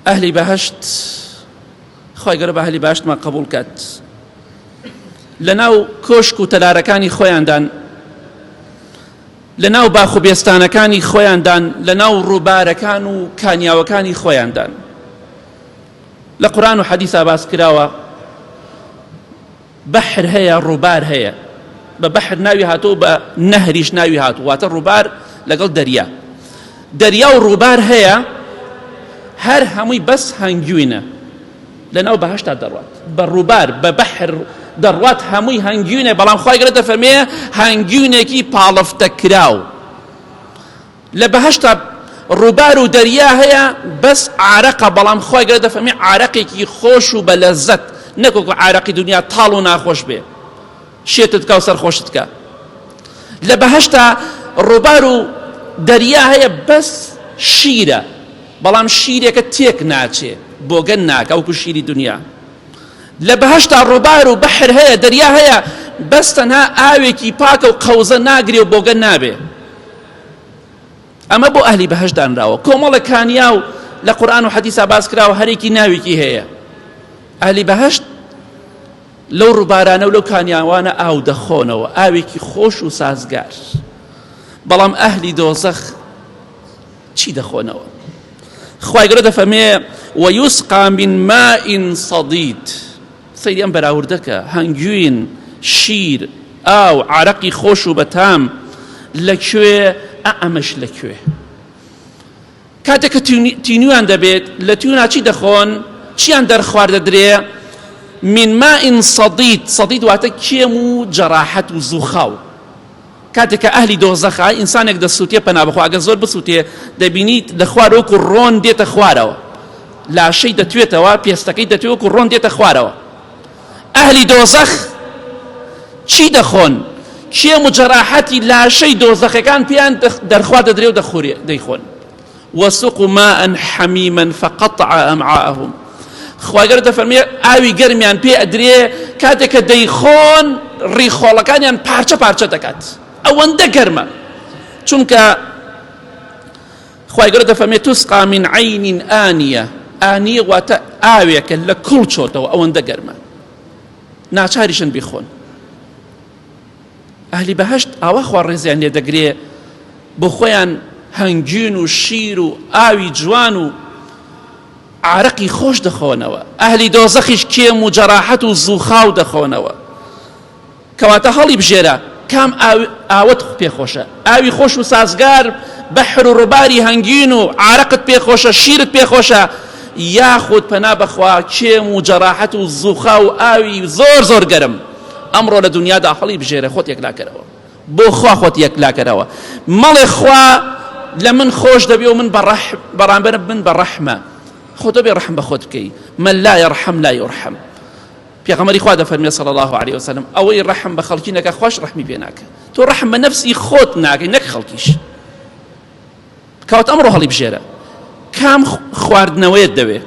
ئەهلی بەهەشت خۆی گەورە بە ئەهلی بەهەشتمان قبول کات لەناو کۆشک و تەلارەکانی خۆیاندان لەناو باخ و بێستانەکانی خۆیاندان لەناو ڕووبارەکان و کانیاوەکانی خۆیاندان لە قورئان و حەدیثا باس کراوە بەحر هەیە ڕووبار هەیە بە بەحر ناوی هاتوو بە نەهریش ناوی هاتوو واتە ڕووبار لەگەڵ دەریا و ڕووبار هەیە هەر هەمووی بەس هەنگوینە لەناو بەهەشتا دەڕوات بە ڕووبار بە بەحر دەڕوات هەمووی هەنگوینە بەڵام خۆی گەورە دەفەرمێ هەنگوینێکی پاڵەفتە کراو لە بەهەشتا ڕووبار و دەریا هەیە بەس عارەقە بەڵام خۆی گەورە دەفەرمێ عارەقێکی خۆش و بە لەزەت نەکۆکو عارەقی دنیا تاڵ و ناخۆش بێ شێتت کا و سەرخۆشت کە لە بەهەشتا ڕووبار و دەریا هەیە بەس شیرە بەڵام شیرێکە تێک ناچێ بۆگەن ناکە وەکو شیری دنیا لە بەهەشتا ڕووبار و بەحر هەیە دەریا هەیە بەس تەنها ئاوێکی پاکە و قەوزە ناگرێ و بۆگەن نابێ ئەمە بۆ ئەهلی بەهەشت دانراوە کۆمەڵە کانیا و لە قورئان و حەدیثا باس کراوە هەرێکی ناوێکی هەیە ئەهلی بەهەشت لەو ڕووبارانە و لەو کانیاوانە ئاو دەخۆنەوە ئاوێکی خۆش و سازگار بەڵام ئەهلی دۆزەخ چی دەخۆنەوە خی گەورە دەفەرمێ وەیوسقا من ماء صەدید سەیری ئەم بەراوردەکە هەنگوین شیر ئاو عارەقی خۆش و بەتام لەکوێ ئەمەش لەکوێ کاتێک کە تینویان دەبێت لە تیونا چی دەخۆن چیان دەرخوار دەدرێ من ماء صەدید واتە کێم و جەراحەت و زووخاو کاتێک کە ئەهلی دۆزەخە ئینسانێک دەسووتێ پەنا بخوا ئەگەر زۆر بسووتێ دەبینیت لە خوار وەکو ڕۆن دێتە خوارەوە لاشەی دەتوێتەوە پێستەکەی دەتوێت وەکو ڕۆن دێتە خوارەوە ئەهلی دۆزەخ چی دەخۆن کێم و جەراحەتی لاشەی دۆزەخەکان پێیان دەرخوار دەدرێ و دەیخۆن وسقوا ماء حميما فقطع أمعاءهم خواجر دەفەرمێ ئاوی گەرمیان پێ ئەدرێ کاتێک کە دەیخۆن ڕیخۆڵەکانیان پارچە پارچە دەکات ئەوەندە گەرمە چونکە خواجر دەفەرمێ تسقى من عين آنية واتە ئاوێکە لە کوڵ چۆتەوە ئەوەندە گەرمە ناچاریشن بیخۆن ئەهلی بەهەشت ئاوا خوا ڕێزیان لێ دەگرێ بۆ خۆیان هەنگین و شیر و ئاوی جوان و عارەقی خۆش دەخۆنەوە ئەهلی دۆزەخیش کێم و جەراحەت و زووخاو دەخۆنەوە کەواتە هەڵی بژێرە کام ئاوت پێخۆشە ئاوی خۆش و سازگار بەحر و ڕووباری هەنگین و عارەقت پێخۆشە شیرت پێخۆشە یاخود پەنا بەخوا کێم و جەراحەت و زووخاو و ئاوی زۆر زۆر گەرم ئەمڕۆ لە دنیادا هەڵی بژێرە خۆت یەکلاکەرەوە بۆ خوا خۆت یەکلاکەرەوە مەڵێ خوا لە من خۆش دەبێ و من بەڕامبەر من بەڕەحمە خۆ دەبێ ڕەحم بە خۆت بکەی من لا يرحم لا يرحم پێغەمبەری خوا دەفەرمێ صلی الله عليه وسلم ئەوەی ڕەحم بە خەڵکی نەکە خوش ڕەحمی پێ ناکە تۆ ڕەحم بە نەفسی خۆت ناکەی نەک خەڵکیش کەواتە ئەمڕۆ هەڵی بژێرە کام خواردنەوەیت دەوێ